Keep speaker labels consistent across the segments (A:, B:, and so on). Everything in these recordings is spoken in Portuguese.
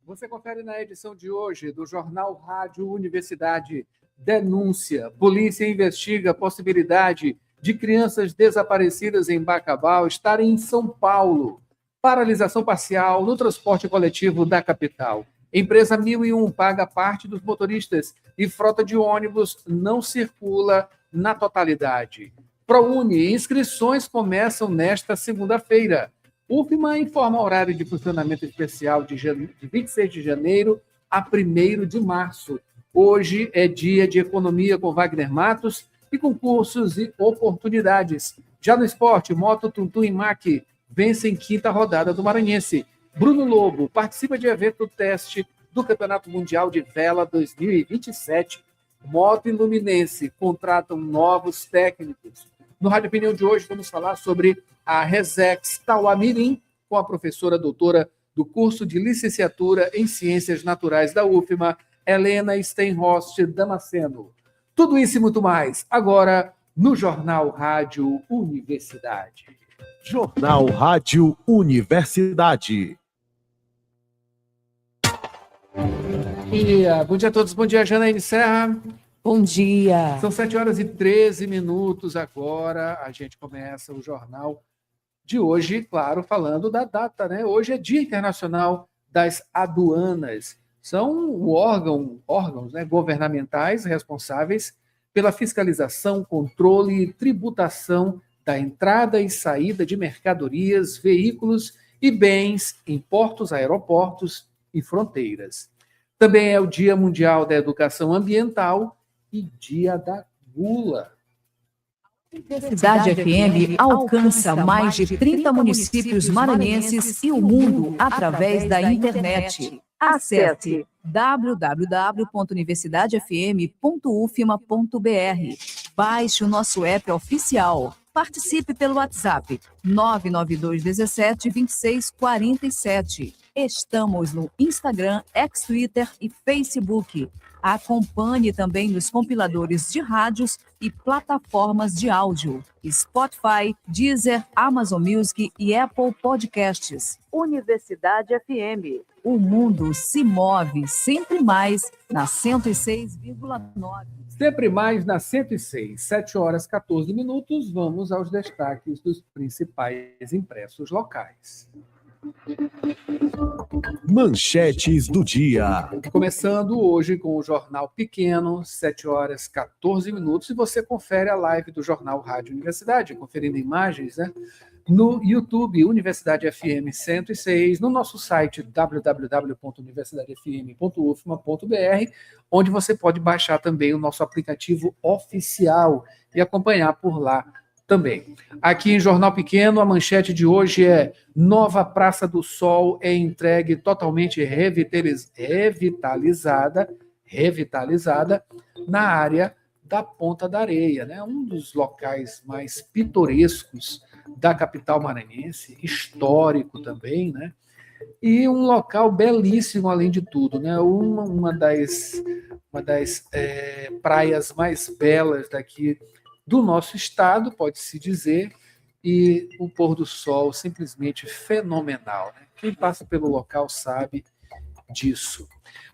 A: Você confere na edição de hoje do Jornal Rádio Universidade. Denúncia. Polícia investiga a possibilidade de crianças desaparecidas em Bacabal estarem em São Paulo. Paralisação parcial no transporte coletivo da capital. Empresa 1001 paga parte dos motoristas e frota de ônibus não circula na totalidade. ProUni, inscrições começam nesta segunda-feira. UFMA informa horário de funcionamento especial de 26 de janeiro a 1º de março. Hoje é dia de economia com Wagner Matos e concursos e oportunidades. Já no esporte, Moto Tuntum e Mack vencem quinta rodada do Maranhense. Bruno Lobo participa de evento teste do Campeonato Mundial de Vela 2027. Moto e Luminense contratam novos técnicos. No Rádio Opinião de hoje, vamos falar sobre a Resex Tauá-Mirim, com a professora doutora do curso de licenciatura em Ciências Naturais da UFMA, Helena Steinhorst Damasceno. Tudo isso e muito mais, agora no Jornal Rádio Universidade.
B: Jornal Rádio Universidade.
A: Bom dia a todos, bom dia, Janaíne Serra.
C: Bom dia.
A: São 7h13 agora, a gente começa o jornal de hoje, claro, falando da data, né? Hoje é Dia Internacional das Aduanas. São órgãos, né, governamentais responsáveis pela fiscalização, controle e tributação da entrada e saída de mercadorias, veículos e bens em portos, aeroportos e fronteiras. Também é o Dia Mundial da Educação Ambiental e Dia da Gula.
C: A Universidade FM alcança mais de 30 municípios maranhenses e o mundo através da internet. Acesse www.universidadefm.ufma.br. Baixe o nosso app oficial. Participe pelo WhatsApp 992172647. Estamos no Instagram, Twitter e Facebook. Acompanhe também nos compiladores de rádios e plataformas de áudio. Spotify, Deezer, Amazon Music e Apple Podcasts. Universidade FM. O mundo se move sempre mais na 106,9.
A: Sempre mais na 106, 7h14. Vamos aos destaques dos principais impressos locais.
B: Manchetes do dia.
A: Começando hoje com o Jornal Pequeno, 7h14. E você confere a live do Jornal Rádio Universidade, conferindo imagens, né? No YouTube, Universidade FM 106, no nosso site www.universidadefm.ufma.br, onde você pode baixar também o nosso aplicativo oficial e acompanhar por lá também. Aqui em Jornal Pequeno, a manchete de hoje é: Nova Praça do Sol é entregue totalmente revitalizada na área da Ponta da Areia, né? Um dos locais mais pitorescos da capital maranhense, histórico também, né? E um local belíssimo, além de tudo, né? Uma das praias mais belas daqui do nosso estado, pode-se dizer, e o pôr do sol simplesmente fenomenal, né? Quem passa pelo local sabe disso.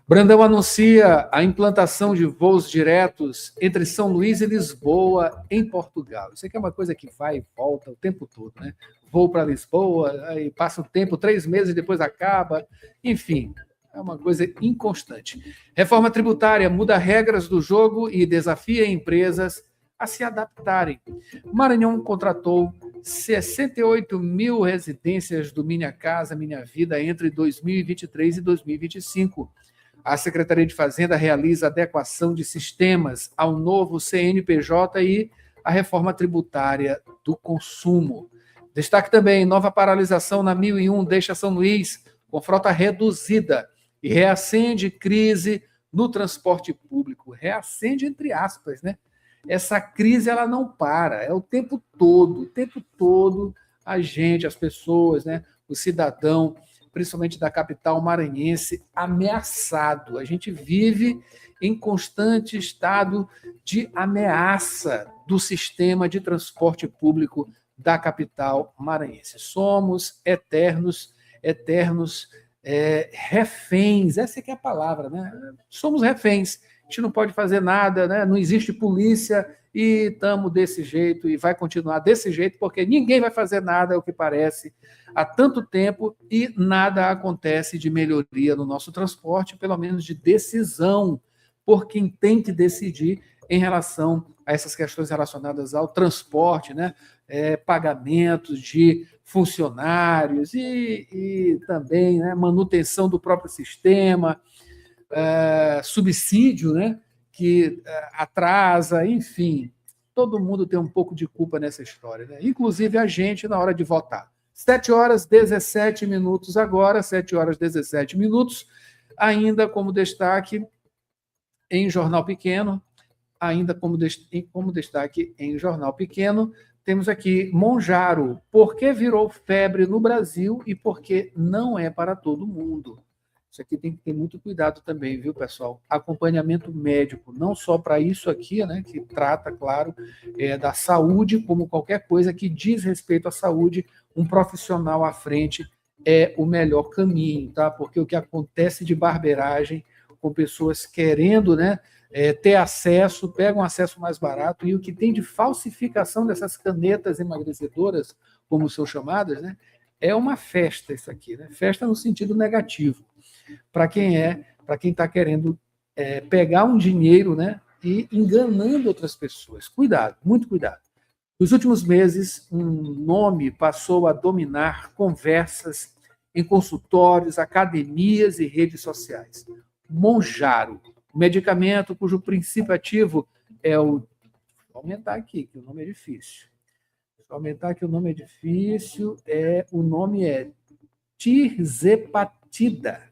A: Brandão anuncia a implantação de voos diretos entre São Luís e Lisboa, em Portugal. Isso aqui é uma coisa que vai e volta o tempo todo, né? Voo para Lisboa, aí passa o tempo, 3 meses, depois acaba. Enfim, é uma coisa inconstante. Reforma tributária muda regras do jogo e desafia empresas a se adaptarem. Maranhão contratou 68 mil residências do Minha Casa Minha Vida entre 2023 e 2025. A Secretaria de Fazenda realiza adequação de sistemas ao novo CNPJ e a reforma tributária do consumo. Destaque também: nova paralisação na 1001 deixa São Luís com frota reduzida e reacende crise no transporte público. Reacende entre aspas, né? Essa crise ela não para, é o tempo todo a gente, as pessoas, né? O cidadão, principalmente da capital maranhense, ameaçado. A gente vive em constante estado de ameaça do sistema de transporte público da capital maranhense. Somos eternos reféns, essa é que é a palavra, né? Somos reféns, a gente não pode fazer nada, né? Não existe polícia e estamos desse jeito e vai continuar desse jeito, porque ninguém vai fazer nada, é o que parece, há tanto tempo e nada acontece de melhoria no nosso transporte, pelo menos de decisão, por quem tem que decidir em relação a essas questões relacionadas ao transporte, né? Pagamentos de funcionários e também, né, manutenção do próprio sistema, subsídio, né, que atrasa, enfim, todo mundo tem um pouco de culpa nessa história, né? Inclusive a gente na hora de votar. 7h17 agora, 7h17, ainda como destaque em Jornal Pequeno, temos aqui Monjaro, por que virou febre no Brasil e por que não é para todo mundo. Isso aqui tem que ter muito cuidado também, viu, pessoal? Acompanhamento médico, não só para isso aqui, né, que trata, claro, da saúde, como qualquer coisa que diz respeito à saúde, um profissional à frente é o melhor caminho, tá? Porque o que acontece de barbeiragem com pessoas querendo, né, ter acesso, pegam acesso mais barato, e o que tem de falsificação dessas canetas emagrecedoras, como são chamadas, né, é uma festa isso aqui, né? Festa no sentido negativo, para quem está querendo pegar um dinheiro, né, e enganando outras pessoas. Cuidado, muito cuidado. Nos últimos meses, um nome passou a dominar conversas em consultórios, academias e redes sociais. Monjaro, medicamento cujo princípio ativo é o... Vou aumentar aqui, que o nome é difícil. O nome é tirzepatida.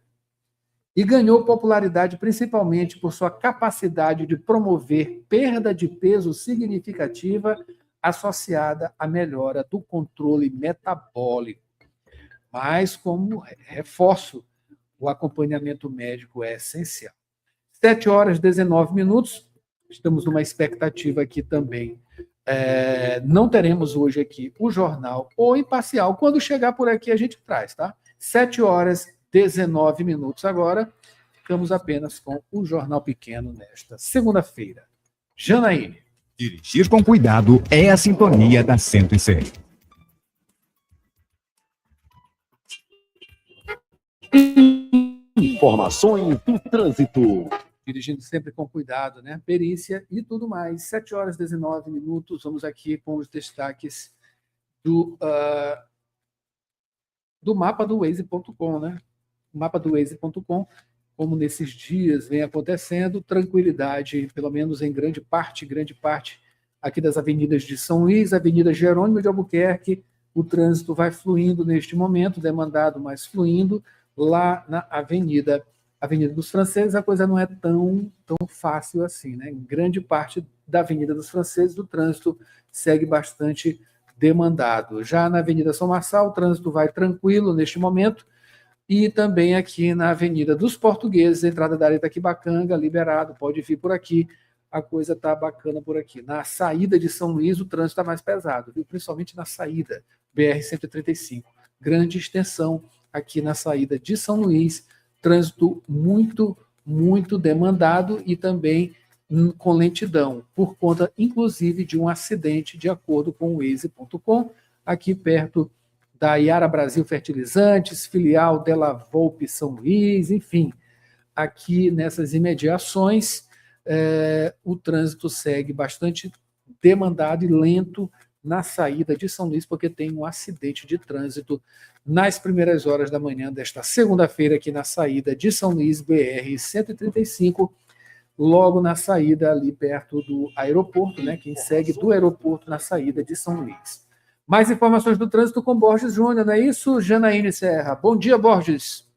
A: E ganhou popularidade principalmente por sua capacidade de promover perda de peso significativa associada à melhora do controle metabólico. Mas, como reforço, o acompanhamento médico é essencial. 7h19, estamos numa expectativa aqui também. Não teremos hoje aqui o jornal O Imparcial. Quando chegar por aqui, a gente traz, tá? 7h19 agora. Ficamos apenas com o Jornal Pequeno nesta segunda-feira. Janaíne.
D: Dirigir com cuidado é a sintonia da 106.
B: Informações do trânsito.
A: Dirigindo sempre com cuidado, né? Perícia e tudo mais. 7h19, vamos aqui com os destaques do mapa do Waze.com, né? O mapa do Waze.com, como nesses dias vem acontecendo, tranquilidade, pelo menos em grande parte aqui das avenidas de São Luís, Avenida Jerônimo de Albuquerque, o trânsito vai fluindo neste momento, demandado, mas fluindo. Lá na Avenida dos Franceses, a coisa não é tão fácil assim, né? Em grande parte da Avenida dos Franceses, o trânsito segue bastante demandado. Já na Avenida São Marçal, o trânsito vai tranquilo neste momento, e também aqui na Avenida dos Portugueses, entrada da Itaquibacanga, liberado, pode vir por aqui, a coisa está bacana por aqui. Na saída de São Luís, o trânsito está mais pesado, viu? Principalmente na saída, BR-135. Grande extensão aqui na saída de São Luís, trânsito muito, muito demandado e também com lentidão, por conta, inclusive, de um acidente, de acordo com o Waze.com, aqui perto da Iara Brasil Fertilizantes, filial Della Volpe São Luís, enfim, aqui nessas imediações, o trânsito segue bastante demandado e lento na saída de São Luís, porque tem um acidente de trânsito nas primeiras horas da manhã desta segunda-feira, aqui na saída de São Luís, BR-135, logo na saída ali perto do aeroporto, né? Quem segue do aeroporto na saída de São Luís. Mais informações do trânsito com Borges Júnior, não é isso, Janaíne Serra? Bom dia, Borges.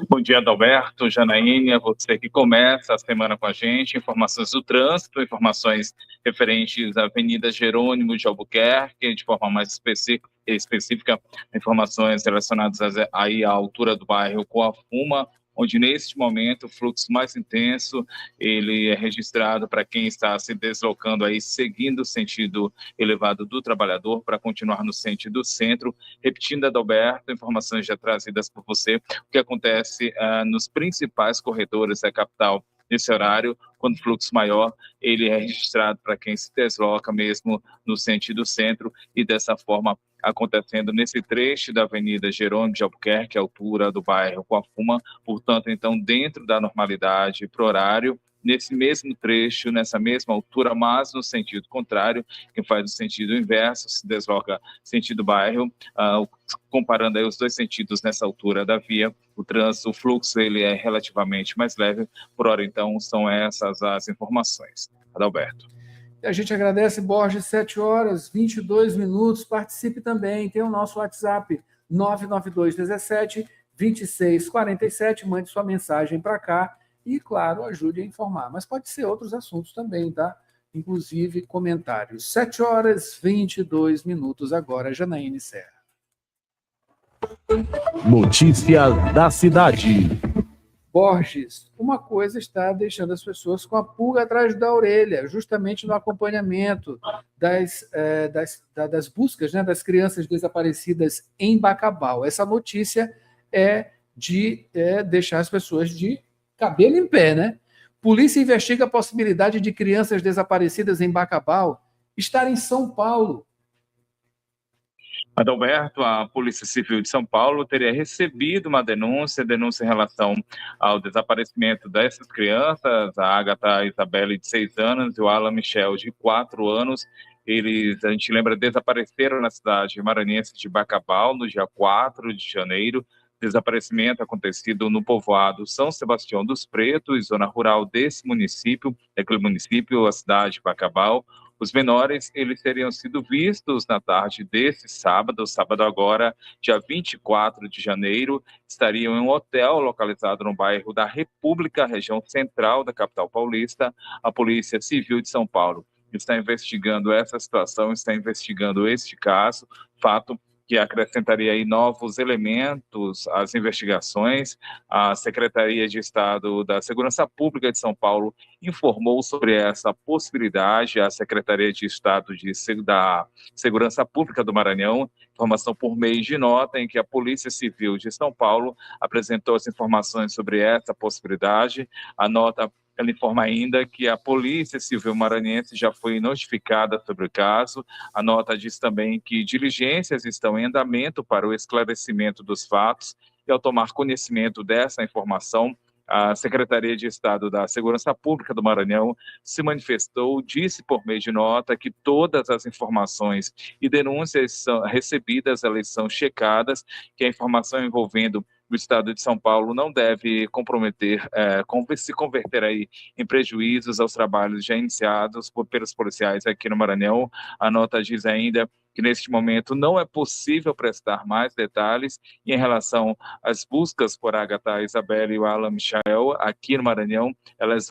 E: Bom dia, Adalberto, Janaíne, você que começa a semana com a gente. Informações do trânsito, informações referentes à Avenida Jerônimo de Albuquerque, de forma mais específica, informações relacionadas aí à altura do bairro Coafuma, onde neste momento o fluxo mais intenso ele é registrado para quem está se deslocando aí, seguindo o sentido elevado do trabalhador para continuar no sentido centro. Repetindo, Adalberto, informações já trazidas por você, o que acontece nos principais corredores da capital nesse horário, quando o fluxo maior, ele é registrado para quem se desloca mesmo no sentido centro e dessa forma acontecendo nesse trecho da Avenida Jerônimo de Albuquerque, à altura do bairro Coafuma, portanto, então, dentro da normalidade para o horário, nesse mesmo trecho, nessa mesma altura, mas no sentido contrário, quem faz o sentido inverso, se desloca sentido bairro, comparando aí os dois sentidos nessa altura da via, o trânsito, o fluxo, ele é relativamente mais leve, por hora, então, são essas as informações. Adalberto.
A: A gente agradece, Borges, 7h22. Participe também, tem o nosso WhatsApp, 99217-2647. Mande sua mensagem para cá e, claro, ajude a informar. Mas pode ser outros assuntos também, tá? Inclusive comentários. 7h22 agora, Janaíne Serra.
B: Notícias da cidade.
A: Borges, uma coisa está deixando as pessoas com a pulga atrás da orelha, justamente no acompanhamento das buscas, né, das crianças desaparecidas em Bacabal. Essa notícia é de deixar as pessoas de cabelo em pé, né? Polícia investiga a possibilidade de crianças desaparecidas em Bacabal estar em São Paulo.
E: Adalberto, a Polícia Civil de São Paulo teria recebido uma denúncia em relação ao desaparecimento dessas crianças, a Agatha Isabelle, de 6 anos, e o Alan Michel, de 4 anos. Eles, a gente lembra, desapareceram na cidade maranhense de Bacabal, no dia 4 de janeiro. Desaparecimento acontecido no povoado São Sebastião dos Pretos, zona rural desse município, daquele município, a cidade de Bacabal. Os menores, eles teriam sido vistos na tarde desse sábado agora, dia 24 de janeiro, estariam em um hotel localizado no bairro da República, região central da capital paulista. A Polícia Civil de São Paulo está investigando essa situação, está investigando este caso, fato que acrescentaria aí novos elementos às investigações. A Secretaria de Estado da Segurança Pública de São Paulo informou sobre essa possibilidade. A Secretaria de Estado da Segurança Pública do Maranhão, informação por meio de nota em que a Polícia Civil de São Paulo apresentou as informações sobre essa possibilidade. A nota ela informa ainda que a Polícia Civil maranhense já foi notificada sobre o caso. A nota diz também que diligências estão em andamento para o esclarecimento dos fatos e, ao tomar conhecimento dessa informação, a Secretaria de Estado da Segurança Pública do Maranhão se manifestou, disse por meio de nota que todas as informações e denúncias recebidas, elas são checadas, que a informação envolvendo o Estado de São Paulo não deve se converter aí em prejuízos aos trabalhos já iniciados pelos policiais aqui no Maranhão. A nota diz ainda que neste momento não é possível prestar mais detalhes em relação às buscas por Agatha Isabelle e o Alan Michel aqui no Maranhão. Elas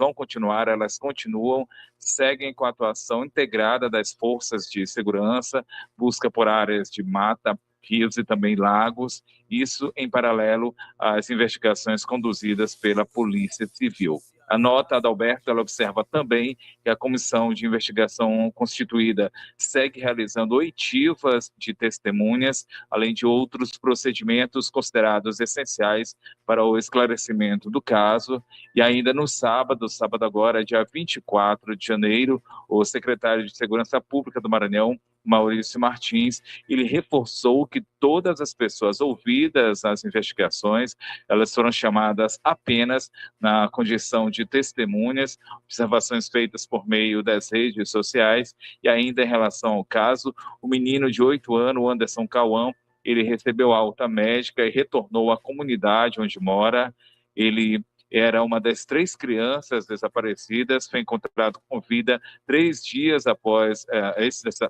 E: continuam, seguem com a atuação integrada das forças de segurança, busca por áreas de mata, rios e também lagos, isso em paralelo às investigações conduzidas pela Polícia Civil. A nota, Adalberto, ela observa também que a comissão de investigação constituída segue realizando oitivas de testemunhas, além de outros procedimentos considerados essenciais para o esclarecimento do caso. E ainda no sábado agora, dia 24 de janeiro, o secretário de Segurança Pública do Maranhão, Maurício Martins, ele reforçou que todas as pessoas ouvidas nas investigações, elas foram chamadas apenas na condição de testemunhas, observações feitas por meio das redes sociais. E ainda em relação ao caso, o menino de 8 anos, Anderson Cauã, ele recebeu alta médica e retornou à comunidade onde mora. Ele era uma das 3 crianças desaparecidas, foi encontrado com vida 3 dias após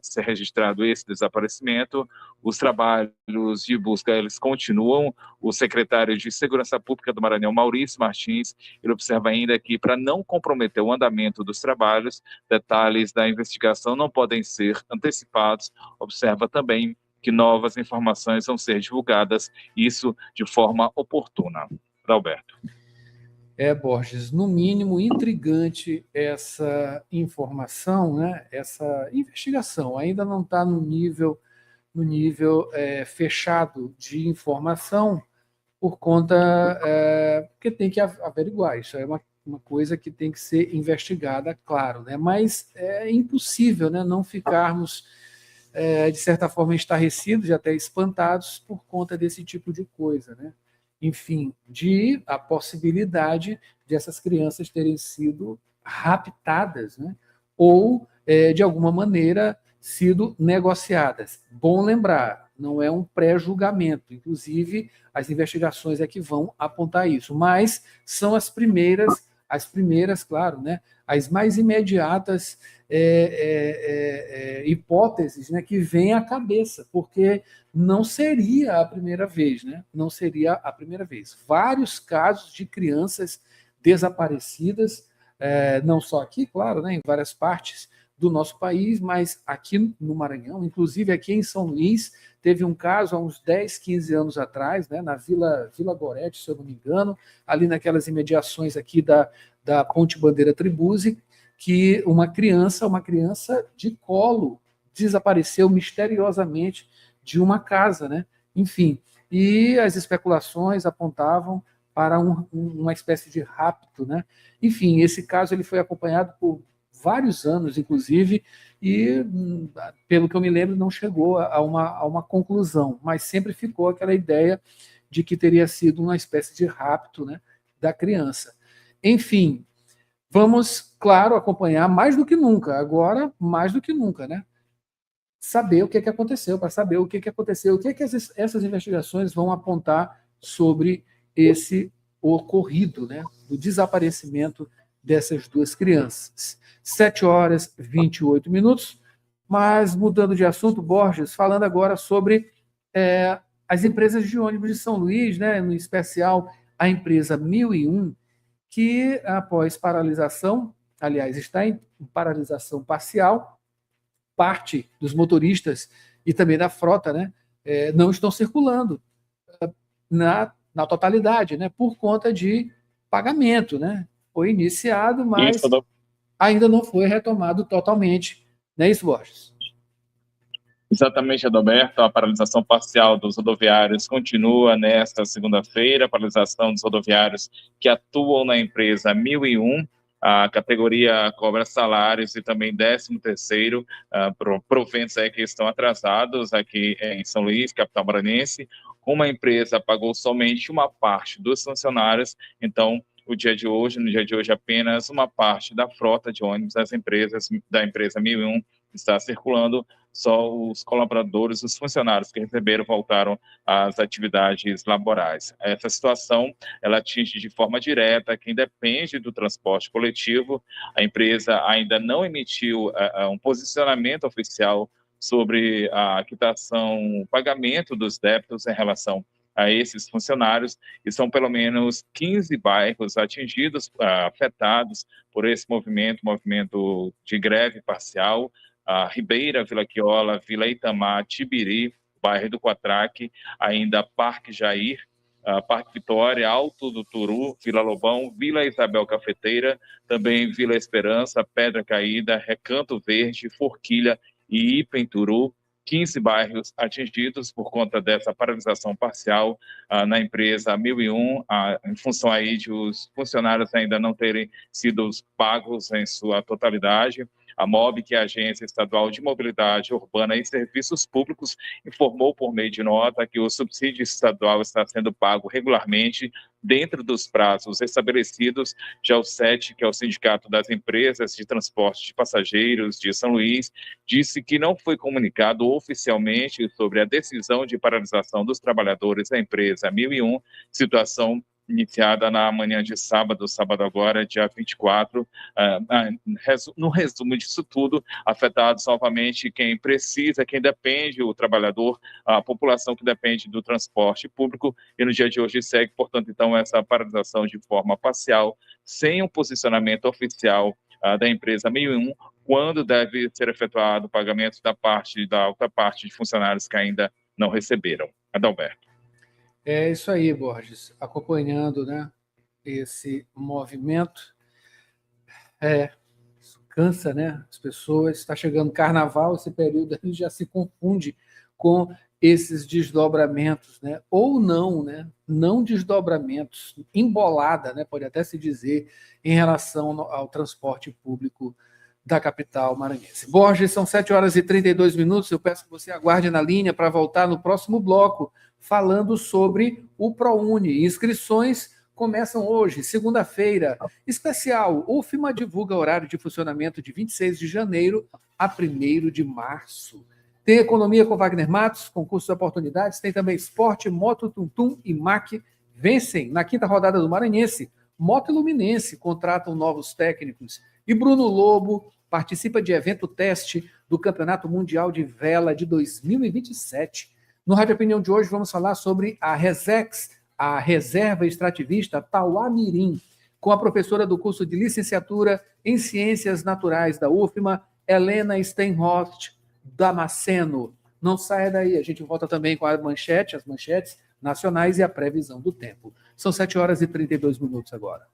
E: ser registrado esse desaparecimento. Os trabalhos de busca, eles continuam. O secretário de Segurança Pública do Maranhão, Maurício Martins, ele observa ainda que, para não comprometer o andamento dos trabalhos, detalhes da investigação não podem ser antecipados. Observa também que novas informações vão ser divulgadas, isso de forma oportuna. Alberto.
A: Borges, no mínimo intrigante essa informação, né? Essa investigação ainda não está no nível fechado de informação, por conta porque tem que averiguar. Isso é uma coisa que tem que ser investigada, claro, né? Mas é impossível, né, não ficarmos, de certa forma, estarrecidos e até espantados por conta desse tipo de coisa, né? Enfim, a possibilidade de essas crianças terem sido raptadas, né? Ou, de alguma maneira, sido negociadas. Bom lembrar, não é um pré-julgamento, inclusive as investigações é que vão apontar isso, mas são as primeiras, claro, né? As mais imediatas hipóteses, né, que vêm à cabeça, porque não seria a primeira vez, né? Não seria a primeira vez. Vários casos de crianças desaparecidas, não só aqui, claro, né, em várias partes do nosso país, mas aqui no Maranhão, inclusive aqui em São Luís, teve um caso há uns 10, 15 anos atrás, né, na Vila Gorete, se eu não me engano, ali naquelas imediações aqui da Ponte Bandeira Tribuzzi, que uma criança de colo desapareceu misteriosamente de uma casa, né? Enfim, e as especulações apontavam para uma espécie de rapto, né? Enfim, esse caso ele foi acompanhado por vários anos, inclusive, e, pelo que eu me lembro, não chegou a uma conclusão, mas sempre ficou aquela ideia de que teria sido uma espécie de rapto, né, da criança. Enfim, vamos, claro, acompanhar mais do que nunca, agora mais do que nunca, né? Saber o que aconteceu, para saber o que aconteceu, o que essas investigações vão apontar sobre esse ocorrido, né? Do desaparecimento dessas duas crianças. 7h28, mas mudando de assunto, Borges, falando agora sobre as empresas de ônibus de São Luís, né? No especial a empresa 1001, que após paralisação, aliás, está em paralisação parcial, parte dos motoristas e também da frota, né, não estão circulando na totalidade, né, por conta de pagamento, né? Foi iniciado, mas ainda não foi retomado totalmente. Não é isso, Borges?
E: Exatamente, Adalberto. A paralisação parcial dos rodoviários continua nesta segunda-feira. A paralisação dos rodoviários que atuam na empresa 1001. A categoria cobra salários e também 13º, proventos aí que estão atrasados aqui em São Luís, capital maranhense. Como a empresa pagou somente uma parte dos funcionários, então no dia de hoje, apenas uma parte da frota de ônibus da empresa 1001 está circulando. Só os colaboradores, os funcionários que receberam voltaram às atividades laborais. Essa situação, ela atinge de forma direta quem depende do transporte coletivo. A empresa ainda não emitiu um posicionamento oficial sobre a quitação, o pagamento dos débitos em relação a esses funcionários, e são pelo menos 15 bairros atingidos, afetados por esse movimento de greve parcial. Ribeira, Vila Quiola, Vila Itamar, Tibiri, bairro do Quatraque, ainda Parque Jair, Parque Vitória, Alto do Turu, Vila Lobão, Vila Isabel Cafeteira, também Vila Esperança, Pedra Caída, Recanto Verde, Forquilha e Ipenturu. 15 bairros atingidos por conta dessa paralisação parcial na empresa 1001, em função aí de os funcionários ainda não terem sido pagos em sua totalidade. A MOB, que é a Agência Estadual de Mobilidade Urbana e Serviços Públicos, informou por meio de nota que o subsídio estadual está sendo pago regularmente dentro dos prazos estabelecidos. Já o SET, que é o Sindicato das Empresas de Transporte de Passageiros de São Luís, disse que não foi comunicado oficialmente sobre a decisão de paralisação dos trabalhadores da empresa 1001, situação iniciada na manhã de sábado agora, dia 24. No resumo disso tudo, afetados novamente quem precisa, quem depende, o trabalhador, a população que depende do transporte público, e no dia de hoje segue, portanto, então, essa paralisação de forma parcial, sem um posicionamento oficial da empresa 1001, quando deve ser efetuado o pagamento da outra parte de funcionários que ainda não receberam. Adalberto.
A: É isso aí, Borges, acompanhando, né, esse movimento. Isso cansa, né? As pessoas, está chegando carnaval, esse período aí já se confunde com esses desdobramentos, né? Ou não, né? Não desdobramentos, embolada, né? Pode até se dizer, em relação ao transporte público da capital maranhense. Borges, são 7h32. Eu peço que você aguarde na linha para voltar no próximo bloco, falando sobre o ProUni. Inscrições começam hoje, segunda-feira. Especial, UFMA divulga horário de funcionamento de 26 de janeiro a 1º de março. Tem Economia com Wagner Matos, concurso de oportunidades. Tem também Esporte, Moto Tum e MAC vencem na 5ª rodada do Maranhense. Moto Luminense contratam novos técnicos. E Bruno Lobo participa de evento teste do Campeonato Mundial de Vela de 2027. No Rádio Opinião de hoje vamos falar sobre a Resex, a Reserva Extrativista Tauá-Mirim, com a professora do curso de licenciatura em Ciências Naturais da UFMA, Helena Steinhorst Damasceno. Não saia daí, a gente volta também com as manchetes nacionais e a previsão do tempo. São 7h32 agora.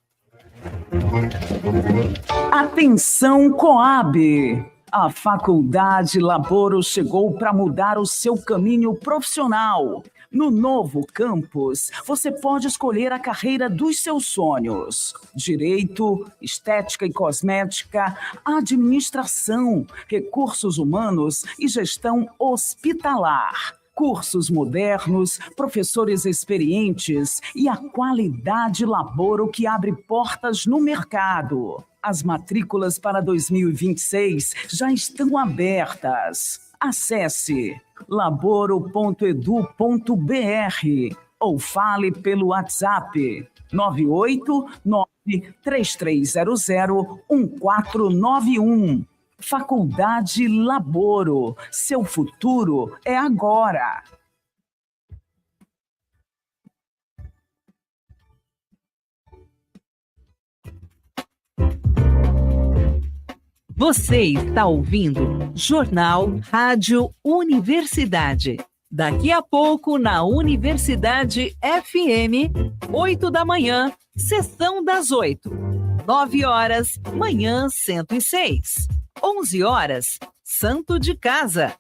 F: Atenção, Coab! A Faculdade Laboro chegou para mudar o seu caminho profissional. No novo campus, você pode escolher a carreira dos seus sonhos: Direito, Estética e Cosmética, Administração, Recursos Humanos e Gestão Hospitalar. Cursos modernos, professores experientes e a qualidade Laboro que abre portas no mercado. As matrículas para 2026 já estão abertas. Acesse laboro.edu.br ou fale pelo WhatsApp 989-3300-1491. Faculdade Laboro. Seu futuro é agora.
C: Você está ouvindo Jornal Rádio Universidade. Daqui a pouco, na Universidade FM, 8 da manhã, sessão das 8. 9 horas, manhã 106. 11 horas, Santo de Casa.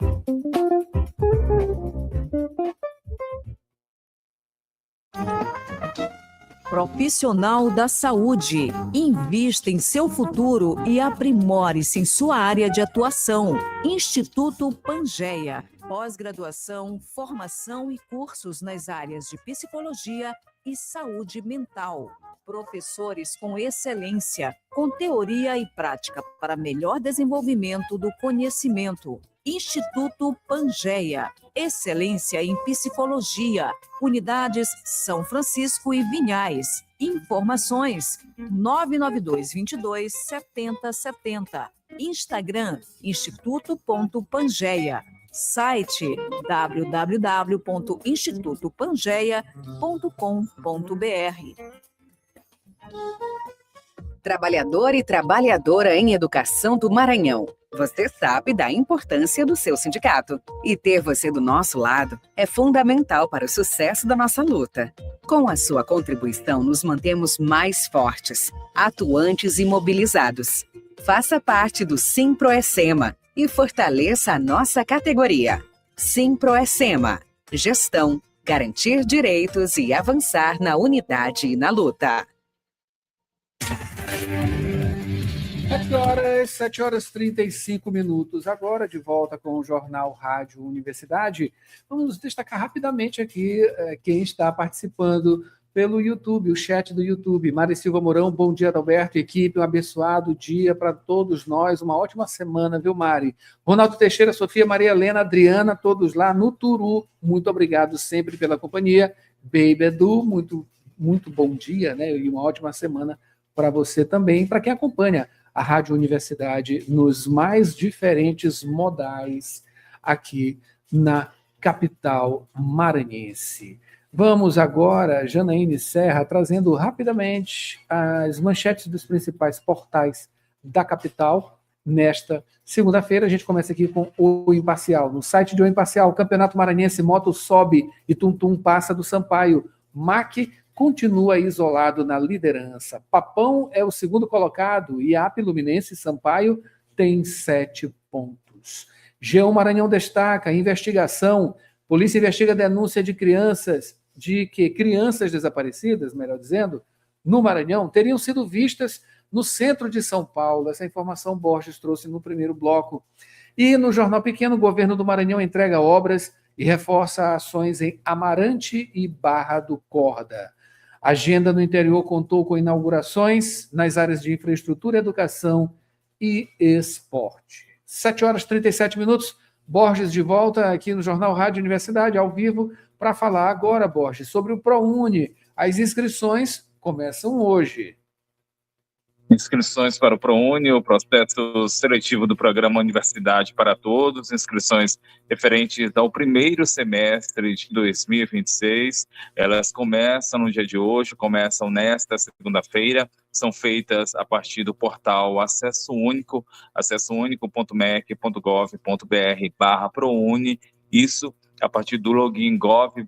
C: Profissional da saúde. Invista em seu futuro e aprimore-se em sua área de atuação. Instituto Pangeia. Pós-graduação, formação e cursos nas áreas de psicologia e saúde mental. Professores com excelência, com teoria e prática para melhor desenvolvimento do conhecimento. Instituto Pangeia. Excelência em psicologia. Unidades São Francisco e Vinhais. Informações 992227070. Instagram instituto.pangeia. Site www.institutopangeia.com.br.
G: Trabalhador e trabalhadora em educação do Maranhão. Você sabe da importância do seu sindicato. E ter você do nosso lado é fundamental para o sucesso da nossa luta. Com a sua contribuição, nos mantemos mais fortes, atuantes e mobilizados. Faça parte do Simproecema e fortaleça a nossa categoria. Simproecema. Gestão, garantir direitos e avançar na unidade e na luta.
A: 7h35. Agora, de volta com o Jornal Rádio Universidade. Vamos destacar rapidamente aqui quem está participando pelo YouTube, o chat do YouTube. Mari Silva Mourão, bom dia, Adalberto, equipe, um abençoado dia para todos nós, uma ótima semana, viu, Mari? Ronaldo Teixeira, Sofia, Maria Helena, Adriana, todos lá no Turu, muito obrigado sempre pela companhia. Baby Edu, muito, muito bom dia, né? E uma ótima semana para você também, para quem acompanha a Rádio Universidade nos mais diferentes modais aqui na capital maranhense. Vamos agora, Janaíne Serra, trazendo rapidamente as manchetes dos principais portais da capital. Nesta segunda-feira, a gente começa aqui com o Imparcial. No site de O Imparcial, Campeonato Maranhense, Moto sobe e Tum Tum passa do Sampaio. MAC continua isolado na liderança. Papão é o segundo colocado e a Luminense e Sampaio tem 7 pontos. G1 Maranhão destaca: investigação. Polícia investiga denúncia de crianças desaparecidas, melhor dizendo, no Maranhão, teriam sido vistas no centro de São Paulo. Essa informação Borges trouxe no primeiro bloco. E no Jornal Pequeno, o governo do Maranhão entrega obras e reforça ações em Amarante e Barra do Corda. A agenda no interior contou com inaugurações nas áreas de infraestrutura, educação e esporte. 7h37. Borges de volta aqui no Jornal Rádio Universidade, ao vivo, para falar agora, Borges, sobre o ProUni. As inscrições começam hoje.
E: Inscrições para o ProUni, o processo seletivo do programa Universidade para Todos, inscrições referentes ao primeiro semestre de 2026. Elas começam no dia de hoje, começam nesta segunda-feira, são feitas a partir do portal Acesso Único, acessounico.mec.gov.br/ProUni, isso a partir do login gov.br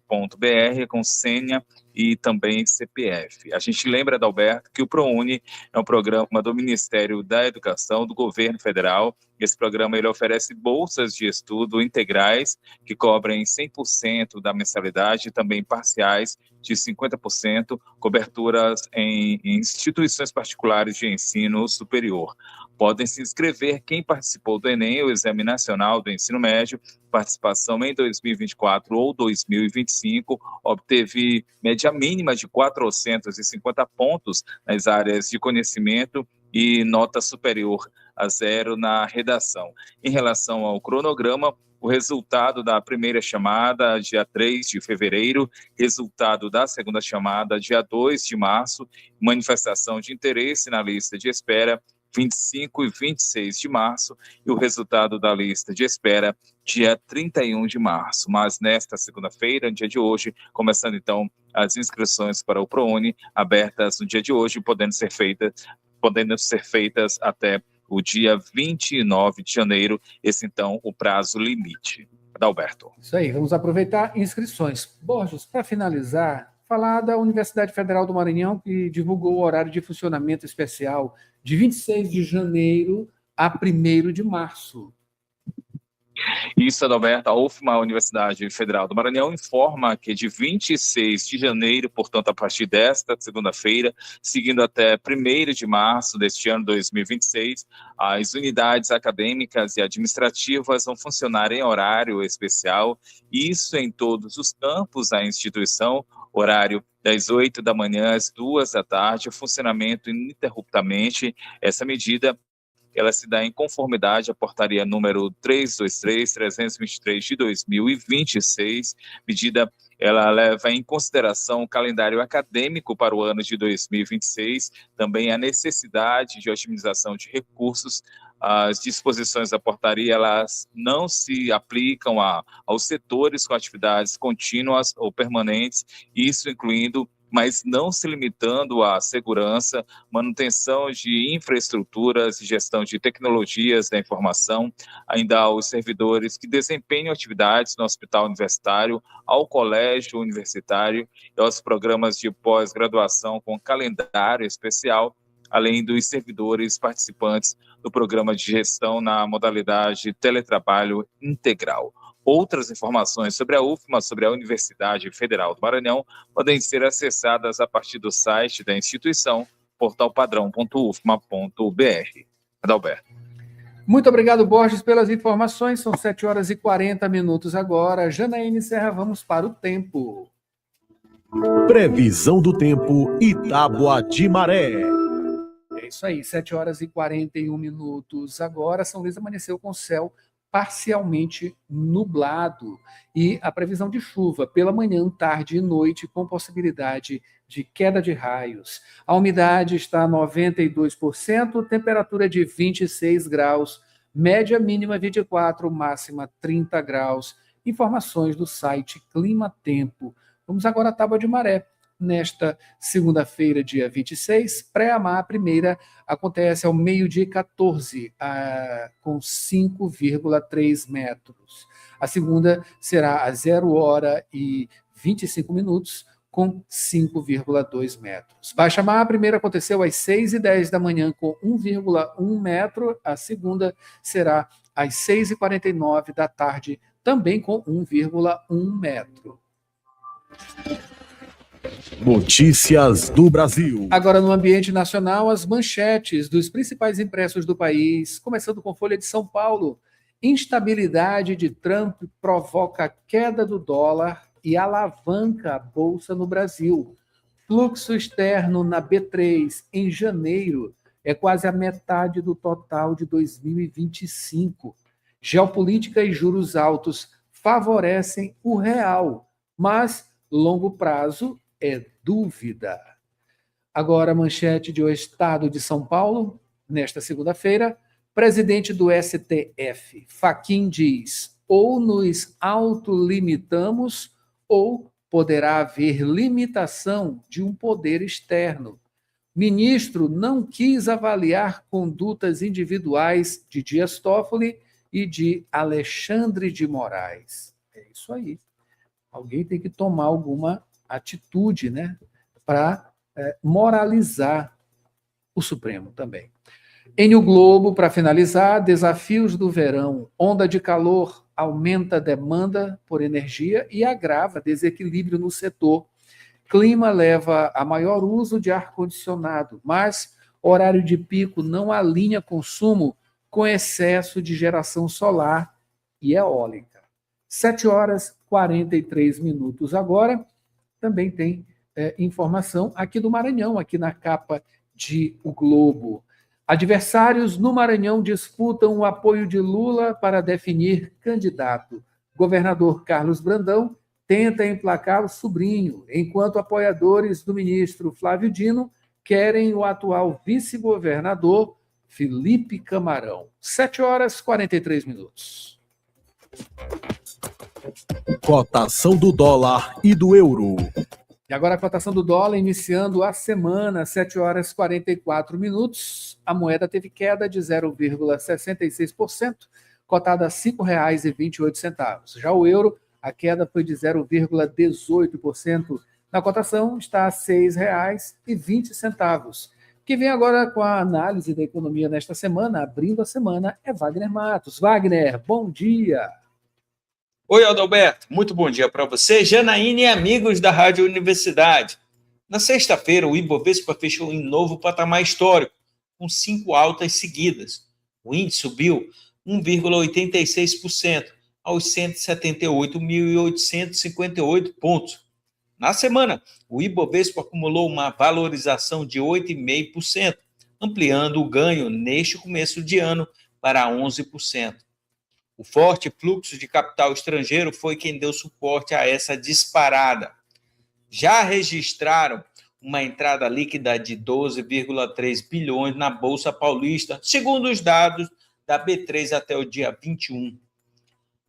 E: com senha e também CPF. A gente lembra, Adalberto, que o ProUni é um programa do Ministério da Educação, do Governo Federal. Esse programa ele oferece bolsas de estudo integrais que cobrem 100% da mensalidade, também parciais de 50%, coberturas em instituições particulares de ensino superior. Podem se inscrever quem participou do Enem, o Exame Nacional do Ensino Médio, participação em 2024 ou 2025, obteve média mínima de 450 pontos nas áreas de conhecimento e nota superior a 0 na redação. Em relação ao cronograma, o resultado da primeira chamada, dia 3 de fevereiro, resultado da segunda chamada, dia 2 de março, manifestação de interesse na lista de espera, 25 e 26 de março, e o resultado da lista de espera, dia 31 de março. Mas nesta segunda-feira, no dia de hoje, começando então as inscrições para o ProUni, abertas no dia de hoje, podendo ser feitas até o dia 29 de janeiro, esse então o prazo limite. Adalberto.
A: Isso aí, vamos aproveitar inscrições. Borges, para finalizar, falar da Universidade Federal do Maranhão, que divulgou o horário de funcionamento especial de 26 de janeiro a 1º de março.
E: Isso, Adalberto, a UFMA, a Universidade Federal do Maranhão, informa que de 26 de janeiro, portanto, a partir desta segunda-feira, seguindo até 1º de março deste ano 2026, as unidades acadêmicas e administrativas vão funcionar em horário especial, isso em todos os campos da instituição, horário das 8 da manhã às 2 da tarde, o funcionamento ininterruptamente. Essa medida ela se dá em conformidade à portaria número 323/323 de 2026, medida ela leva em consideração o calendário acadêmico para o ano de 2026, também a necessidade de otimização de recursos. As disposições da portaria elas não se aplicam aos setores com atividades contínuas ou permanentes, isso incluindo, mas não se limitando à segurança, manutenção de infraestruturas e gestão de tecnologias da informação, ainda aos servidores que desempenham atividades no hospital universitário, ao colégio universitário e aos programas de pós-graduação com calendário especial, além dos servidores participantes do programa de gestão na modalidade teletrabalho integral. Outras informações sobre a UFMA, sobre a Universidade Federal do Maranhão, podem ser acessadas a partir do site da instituição, portalpadrão.ufma.br. Adalberto.
A: Muito obrigado, Borges, pelas informações. São 7h40 agora. Janaíne Serra, vamos para o tempo.
B: Previsão do tempo e tábua de maré.
A: É isso aí, 7h41 agora. São Luís amanheceu com céu parcialmente nublado e a previsão de chuva pela manhã, tarde e noite com possibilidade de queda de raios. A umidade está a 92%, temperatura de 26 graus, média mínima 24, máxima 30 graus. Informações do site Clima Tempo. Vamos agora à tábua de maré. Nesta segunda-feira, dia 26, pré-amar, a primeira acontece ao meio-dia 14, com 5,3 metros. A segunda será às 0h25, com 5,2 metros. Baixa-mar, a primeira aconteceu às 6h10 da manhã, com 1,1 metro. A segunda será às 6h49 da tarde, também com 1,1 metro.
B: Notícias do Brasil.
A: Agora, no ambiente nacional, as manchetes dos principais impressos do país, começando com Folha de São Paulo. Instabilidade de Trump provoca queda do dólar e alavanca a bolsa no Brasil. Fluxo externo na B3 em janeiro é quase a metade do total de 2025. Geopolítica e juros altos favorecem o real, mas longo prazo é dúvida. Agora, a manchete de O Estado de São Paulo, nesta segunda-feira, presidente do STF, Fachin, diz: ou nos autolimitamos ou poderá haver limitação de um poder externo. Ministro não quis avaliar condutas individuais de Dias Toffoli e de Alexandre de Moraes. É isso aí. Alguém tem que tomar alguma atitude, né, para moralizar o Supremo também. Em O Globo, para finalizar, desafios do verão. Onda de calor aumenta a demanda por energia e agrava desequilíbrio no setor. Clima leva a maior uso de ar-condicionado, mas horário de pico não alinha consumo com excesso de geração solar e eólica. 7h43 agora. Também tem informação aqui do Maranhão, aqui na capa de O Globo. Adversários no Maranhão disputam o apoio de Lula para definir candidato. Governador Carlos Brandão tenta emplacar o sobrinho, enquanto apoiadores do ministro Flávio Dino querem o atual vice-governador Felipe Camarão. 7h43.
B: Cotação do dólar e do euro.
A: E agora a cotação do dólar iniciando a semana, 7h44. A moeda teve queda de 0,66%, cotada a R$ 5,28. Já o euro, a queda foi de 0,18%. Na cotação está a R$ 6,20. Que vem agora com a análise da economia nesta semana, abrindo a semana, é Wagner Matos. Wagner, bom dia.
H: Oi, Adalberto, muito bom dia para você, Janaína e amigos da Rádio Universidade. Na sexta-feira, o Ibovespa fechou em novo patamar histórico, com 5 altas seguidas. O índice subiu 1,86% aos 178.858 pontos. Na semana, o Ibovespa acumulou uma valorização de 8,5%, ampliando o ganho neste começo de ano para 11%. O forte fluxo de capital estrangeiro foi quem deu suporte a essa disparada. Já registraram uma entrada líquida de 12,3 bilhões na Bolsa Paulista, segundo os dados da B3 até o dia 21.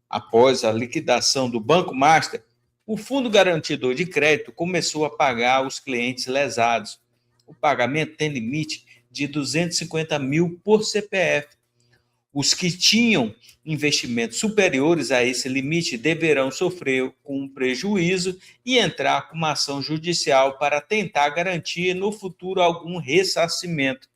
H: Após a liquidação do Banco Master, o Fundo Garantidor de Crédito começou a pagar os clientes lesados. O pagamento tem limite de 250 mil por CPF. Os que tinham investimentos superiores a esse limite deverão sofrer com um prejuízo e entrar com uma ação judicial para tentar garantir no futuro algum ressarcimento.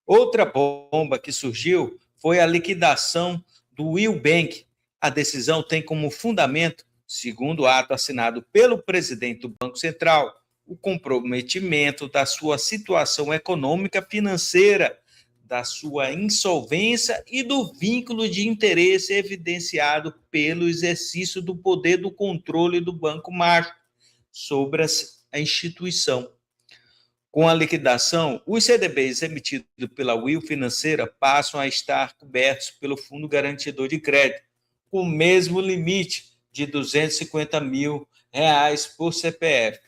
H: Outra bomba que surgiu foi a liquidação do Will Bank. A decisão tem como fundamento, segundo o ato assinado pelo presidente do Banco Central, o comprometimento da sua situação econômica financeira, da sua insolvência e do vínculo de interesse evidenciado pelo exercício do poder do controle do Banco Master sobre a instituição. Com a liquidação, os CDBs emitidos pela Will Financeira passam a estar cobertos pelo Fundo Garantidor de Crédito, com o mesmo limite de R$ 250 mil por CPF.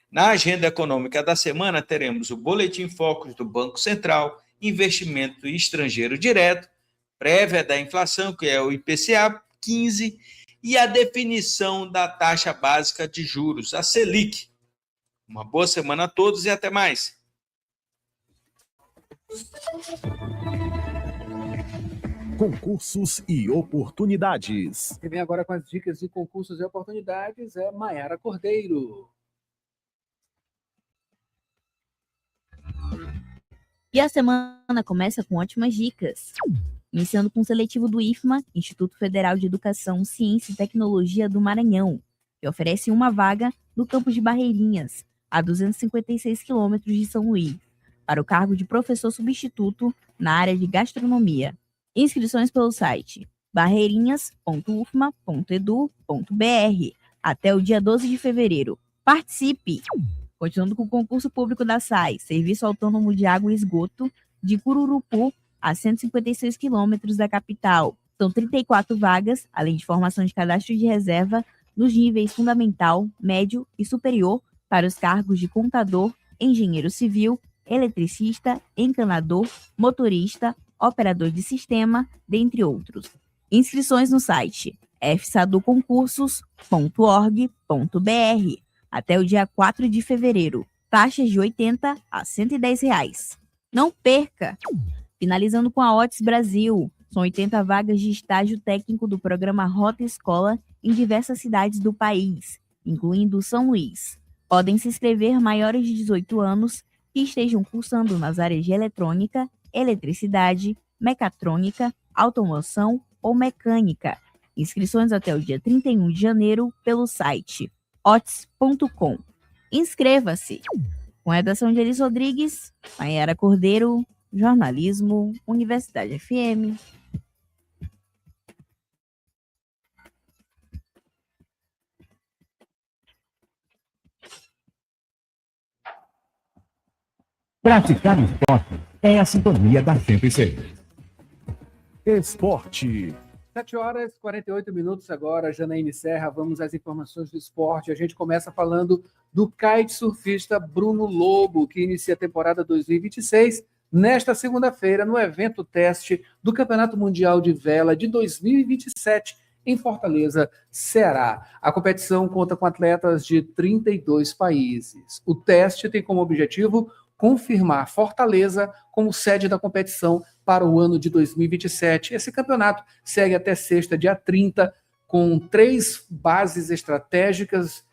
H: Na agenda econômica da semana, teremos o Boletim Focus do Banco Central, investimento estrangeiro direto, prévia da inflação, que é o IPCA 15, e a definição da taxa básica de juros, a Selic. Uma boa semana a todos e até mais.
B: Concursos e oportunidades.
A: Quem vem agora com as dicas de concursos e oportunidades é Maiara Cordeiro.
I: E a semana começa com ótimas dicas. Iniciando com o seletivo do IFMA, Instituto Federal de Educação, Ciência e Tecnologia do Maranhão, que oferece uma vaga no campus de Barreirinhas, a 256 quilômetros de São Luís, para o cargo de professor substituto na área de gastronomia. Inscrições pelo site barreirinhas.ufma.edu.br até o dia 12 de fevereiro. Participe! Continuando com o concurso público da SAI, Serviço Autônomo de Água e Esgoto, de Cururupu, a 156 quilômetros da capital. São 34 vagas, além de formação de cadastro de reserva, nos níveis fundamental, médio e superior, para os cargos de contador, engenheiro civil, eletricista, encanador, motorista, operador de sistema, dentre outros. Inscrições no site fsaduconcursos.org.br até o dia 4 de fevereiro. Taxas de R$ 80 a R$ 110 reais. Não perca! Finalizando com a OTS Brasil, são 80 vagas de estágio técnico do programa Rota Escola em diversas cidades do país, incluindo São Luís. Podem se inscrever maiores de 18 anos que estejam cursando nas áreas de eletrônica, eletricidade, mecatrônica, automoção ou mecânica. Inscrições até o dia 31 de janeiro pelo site ots.com. Inscreva-se! Com a redação de Elis Rodrigues, Maiara Cordeiro, Jornalismo, Universidade FM.
D: Praticar esporte é a sintonia da 106.
B: Esporte.
A: 7h48 agora, Janaíne Serra, vamos às informações do esporte. A gente começa falando do kitesurfista Bruno Lobo, que inicia a temporada 2026 nesta segunda-feira no evento teste do Campeonato Mundial de Vela de 2027 em Fortaleza, Ceará. A competição conta com atletas de 32 países. O teste tem como objetivo confirmar Fortaleza como sede da competição para o ano de 2027. Esse campeonato segue até sexta, dia 30, com 3 bases estratégicas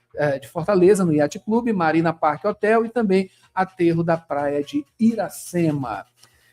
A: de Fortaleza, no Yacht Clube, Marina Parque Hotel e também aterro da praia de Iracema.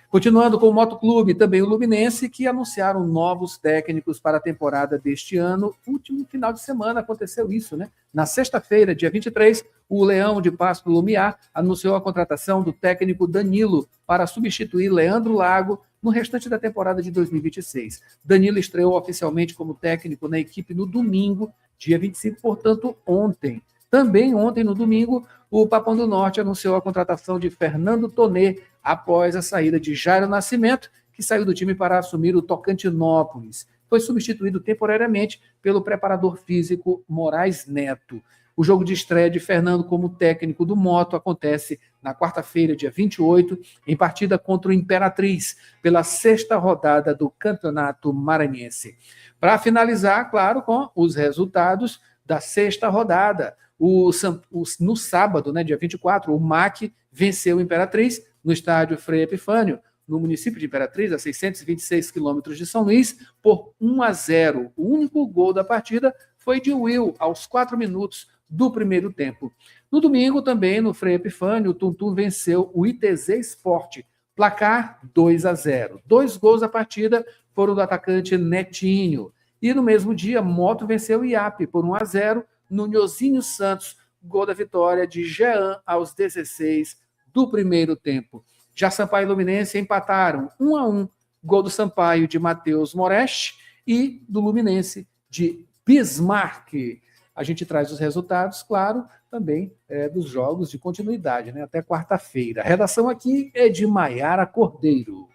A: Continuando com o Motoclube, também o Luminense, que anunciaram novos técnicos para a temporada deste ano. Último final de semana aconteceu isso, né? Na sexta-feira, dia 23, o Leão de Pasto Lumiar anunciou a contratação do técnico Danilo para substituir Leandro Lago no restante da temporada de 2026. Danilo estreou oficialmente como técnico na equipe no domingo, dia 25, portanto, ontem. Também ontem, no domingo, o Papão do Norte anunciou a contratação de Fernando Tonê após a saída de Jairo Nascimento, que saiu do time para assumir o Tocantinópolis. Foi substituído temporariamente pelo preparador físico Moraes Neto. O jogo de estreia de Fernando como técnico do Moto acontece na quarta-feira, dia 28, em partida contra o Imperatriz, pela 6ª rodada do Campeonato Maranhense. Para finalizar, claro, com os resultados da 6ª rodada. No sábado, né, dia 24, o MAC venceu o Imperatriz no estádio Frei Epifânio, no município de Imperatriz, a 626 quilômetros de São Luís, por 1-0. O único gol da partida foi de Will, aos 4 minutos do primeiro tempo. No domingo, também, no Frei Epifânio, o Tuntum venceu o ITZ Sport, placar 2-0. 2 gols da partida foram do atacante Netinho. E no mesmo dia, Moto venceu o IAP por 1-0, no Nhozinho Santos, gol da vitória de Jean aos 16 do primeiro tempo. Já Sampaio e Luminense empataram 1-1, gol do Sampaio de Matheus Moreste e do Luminense de Bismarck. A gente traz os resultados, claro, também dos jogos de continuidade, né, até quarta-feira. A redação aqui é de Maiara Cordeiro.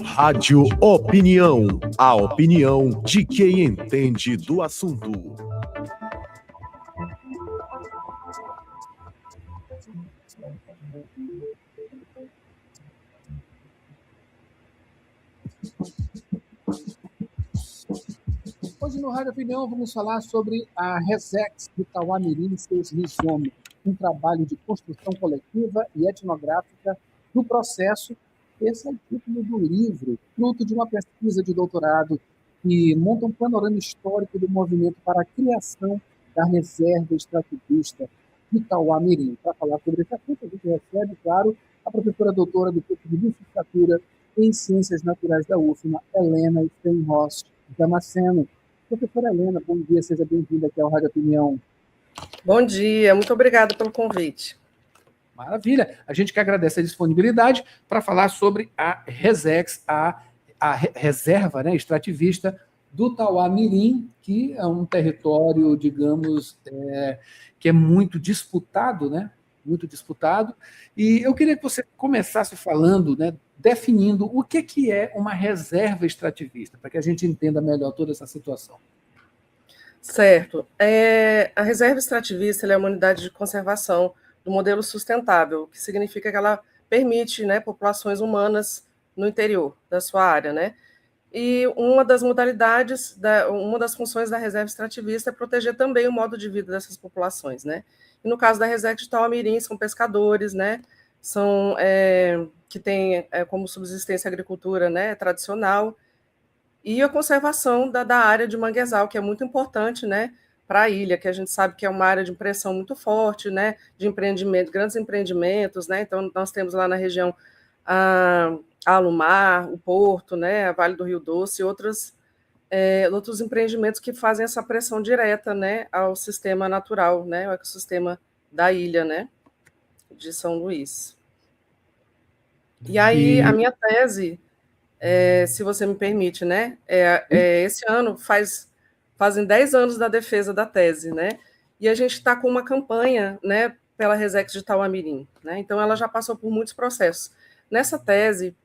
B: Rádio Opinião, a opinião de quem entende do assunto.
A: Hoje no Rádio Opinião vamos falar sobre a Resex do Tauamirim e seus rizomas, um trabalho de construção coletiva e etnográfica do processo. Esse é o título do livro, fruto de uma pesquisa de doutorado que monta um panorama histórico do movimento para a criação da reserva extrativista de Tauá-Mirim. Para falar sobre esse assunto, a gente recebe, claro, a professora doutora do curso de licenciatura em Ciências Naturais da UFMA, Helena Steinross Damasceno. Professora Helena, bom dia, seja bem-vinda aqui ao Rádio Opinião.
J: Bom dia, muito obrigada pelo convite.
A: Maravilha, a gente que agradece a disponibilidade para falar sobre a RESEX, a reserva, né, extrativista do Tauá-Mirim, que é um território, digamos, que é muito disputado, né? Muito disputado. E eu queria que você começasse falando, né, definindo o que é uma reserva extrativista, para que a gente entenda melhor toda essa situação.
J: Certo. A reserva extrativista é uma unidade de conservação do modelo sustentável, que significa que ela permite, né, populações humanas no interior da sua área, né? E uma das modalidades, uma das funções da reserva extrativista é proteger também o modo de vida dessas populações, né? E no caso da reserva de Tauá-Mirim, são pescadores, né? São que têm como subsistência a agricultura, né, tradicional, e a conservação da área de manguezal, que é muito importante, né, para a ilha, que a gente sabe que é uma área de impressão muito forte, né, de empreendimento, grandes empreendimentos, né? Então nós temos lá na região a Alumar, o Porto, né, a Vale do Rio Doce e outros empreendimentos que fazem essa pressão direta, né, ao sistema natural, né, ao ecossistema da ilha, né, de São Luís. E aí a minha tese, se você me permite, né, esse ano fazem 10 anos da defesa da tese, né, e a gente está com uma campanha, né, pela RESEX de Tauá-Mirim, né, então ela já passou por muitos processos. Nessa tese,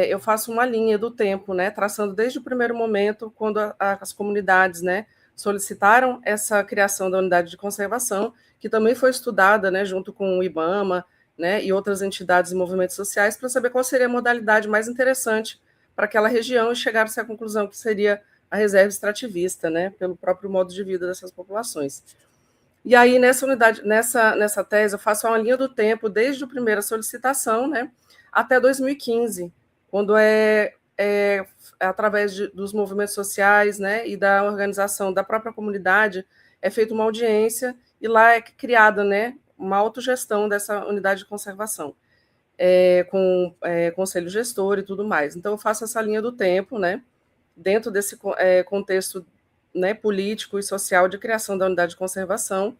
J: eu faço uma linha do tempo, né, traçando desde o primeiro momento, quando as comunidades, né, solicitaram essa criação da unidade de conservação, que também foi estudada, né, junto com o IBAMA, né, e outras entidades e movimentos sociais, para saber qual seria a modalidade mais interessante para aquela região, e chegaram-se à conclusão que seria a reserva extrativista, né, pelo próprio modo de vida dessas populações. E aí, nessa tese, eu faço uma linha do tempo, desde a primeira solicitação, né, até 2015, quando através dos movimentos sociais, né, e da organização da própria comunidade, é feita uma audiência, e lá é criada, né, uma autogestão dessa unidade de conservação, com conselho gestor e tudo mais. Então, eu faço essa linha do tempo, né, dentro desse contexto, né, político e social de criação da unidade de conservação,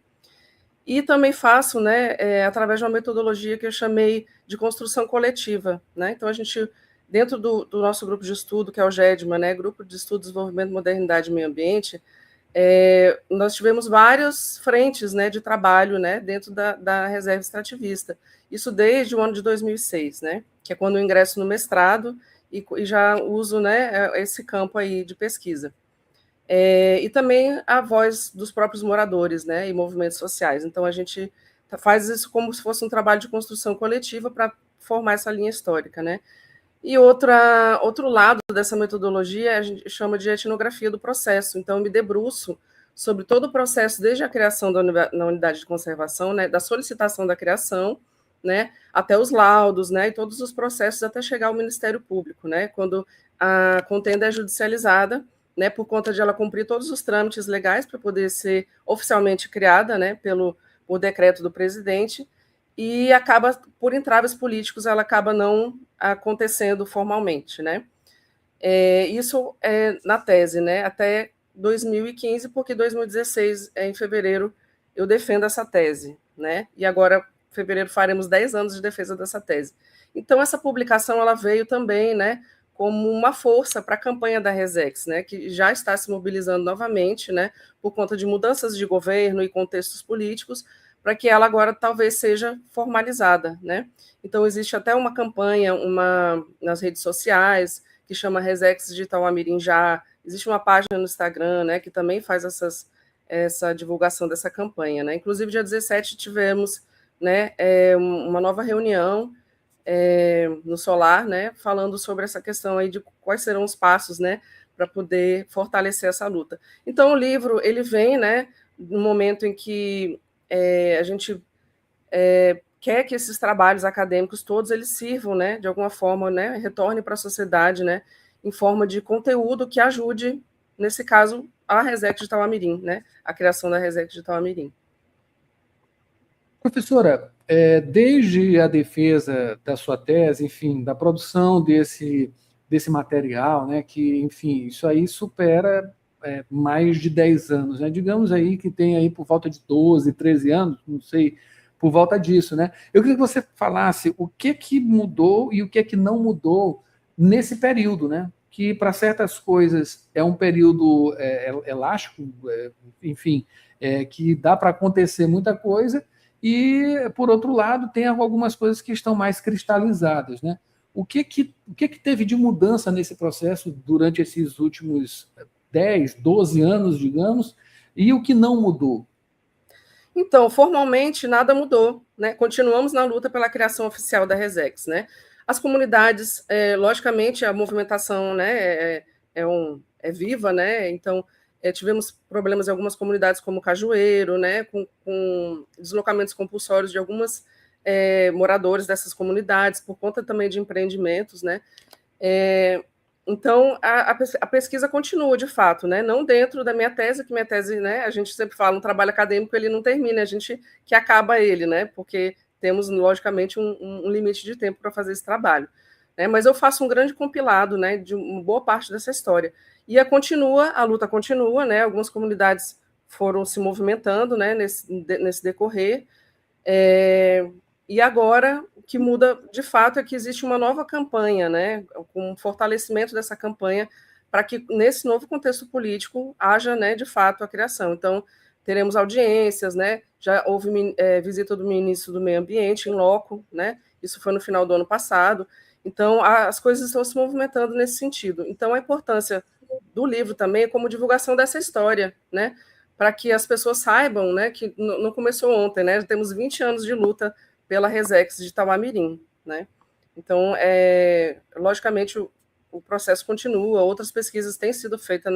J: e também faço, né, através de uma metodologia que eu chamei de construção coletiva, né? Então, a gente, dentro do nosso grupo de estudo, que é o GEDMA, né, Grupo de Estudo, Desenvolvimento, Modernidade e Meio Ambiente, nós tivemos várias frentes, né, de trabalho, né, dentro da reserva extrativista. Isso desde o ano de 2006, né, que é quando eu ingresso no mestrado e já uso, né, esse campo aí de pesquisa. E também a voz dos próprios moradores, né, e movimentos sociais. Então, a gente faz isso como se fosse um trabalho de construção coletiva para formar essa linha histórica, né. E outro lado dessa metodologia a gente chama de etnografia do processo. Então, eu me debruço sobre todo o processo, desde a criação da unidade de conservação, né, da solicitação da criação, né, até os laudos, né, e todos os processos até chegar ao Ministério Público, né, quando a contenda é judicializada, né, por conta de ela cumprir todos os trâmites legais para poder ser oficialmente criada, né, por decreto do presidente, e acaba, por entraves políticos, ela acaba não acontecendo formalmente, né. Isso é na tese, né, até 2015, porque 2016, em fevereiro, eu defendo essa tese, né, e agora, em fevereiro, faremos 10 anos de defesa dessa tese. Então, essa publicação, ela veio também, né, como uma força para a campanha da RESEX, né, que já está se mobilizando novamente, né, por conta de mudanças de governo e contextos políticos, para que ela agora talvez seja formalizada, né. Então, existe até uma campanha nas redes sociais, que chama RESEX de Tauá-Mirim já, existe uma página no Instagram, né, que também faz essa divulgação dessa campanha, né. Inclusive, dia 17 tivemos, né, uma nova reunião no Solar, né, falando sobre essa questão aí de quais serão os passos, né, para poder fortalecer essa luta. Então, o livro, ele vem, né, no momento em que a gente quer que esses trabalhos acadêmicos todos, eles sirvam, né, de alguma forma, né, retornem para a sociedade, né, em forma de conteúdo que ajude, nesse caso, a RESEX de Tauá-Mirim, né, a criação da RESEX de Tauá-Mirim.
A: Professora, desde a defesa da sua tese, enfim, da produção desse material, né, que, enfim, isso aí supera mais de 10 anos, né? Digamos aí que tem aí por volta de 12, 13 anos, não sei, por volta disso, né? Eu queria que você falasse o que mudou e o que não mudou nesse período, né? Que para certas coisas é um período elástico, enfim, que dá para acontecer muita coisa, e, por outro lado, tem algumas coisas que estão mais cristalizadas, né? O que teve de mudança nesse processo durante esses últimos 10, 12 anos, digamos, e o que não mudou?
J: Então, formalmente, nada mudou, né? Continuamos na luta pela criação oficial da Resex, né? As comunidades, logicamente, a movimentação, né, é viva, né? Então, tivemos problemas em algumas comunidades, como Cajueiro, né, com deslocamentos compulsórios de algumas moradores dessas comunidades, por conta também de empreendimentos, né? Então, a pesquisa continua, de fato, né? Não dentro da minha tese, que minha tese, né, a gente sempre fala, um trabalho acadêmico, ele não termina, a gente que acaba ele, né? Porque temos, logicamente, um limite de tempo para fazer esse trabalho. Né? Mas eu faço um grande compilado, né, de uma boa parte dessa história. E a luta continua, né? Algumas comunidades foram se movimentando, né, nesse decorrer. E agora, o que muda, de fato, é que existe uma nova campanha, né, com um fortalecimento dessa campanha, para que, nesse novo contexto político, haja, né, de fato, a criação. Então, teremos audiências, né, já houve visita do ministro do Meio Ambiente em loco, né, isso foi no final do ano passado. Então, as coisas estão se movimentando nesse sentido. Então, a importância do livro também é como divulgação dessa história, né, para que as pessoas saibam, né, que não começou ontem, né, temos 20 anos de luta pela Resex de Itauá-Mirim, né? Então, logicamente, o processo continua, outras pesquisas têm sido feitas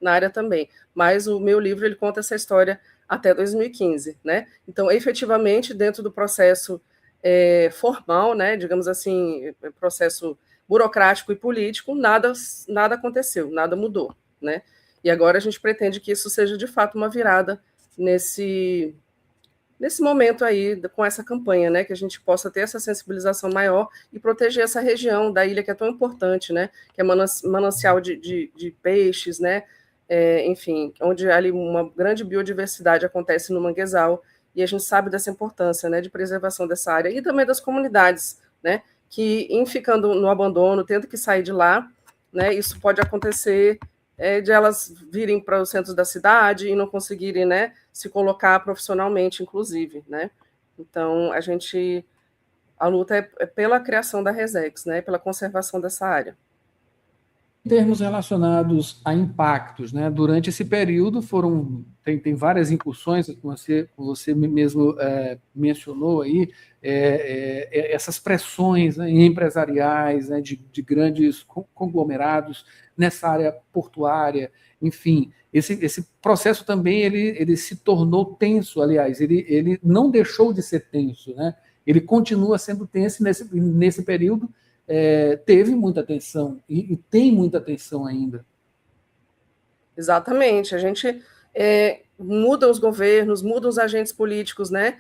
J: na área também, mas o meu livro ele conta essa história até 2015, né? Então, efetivamente, dentro do processo formal, né, digamos assim, processo burocrático e político, nada aconteceu, nada mudou, né? E agora a gente pretende que isso seja, de fato, uma virada nesse momento aí, com essa campanha, né, que a gente possa ter essa sensibilização maior e proteger essa região da ilha que é tão importante, né, que é manancial de peixes, né, enfim, onde ali uma grande biodiversidade acontece no manguezal, e a gente sabe dessa importância, né, de preservação dessa área, e também das comunidades, né, que, em ficando no abandono, tendo que sair de lá, né, isso pode acontecer de elas virem para os centros da cidade e não conseguirem, né, se colocar profissionalmente, inclusive, né? Então, a luta é pela criação da Resex, né, pela conservação dessa área.
A: Em termos relacionados a impactos, né? Durante esse período tem várias incursões que você mesmo mencionou aí, essas pressões, né, empresariais, né, de grandes conglomerados nessa área portuária, enfim, esse processo também ele se tornou tenso, aliás, ele não deixou de ser tenso, né? Ele continua sendo tenso nesse período. Teve muita tensão e tem muita tensão ainda.
J: Exatamente. A gente muda os governos, muda os agentes políticos, né?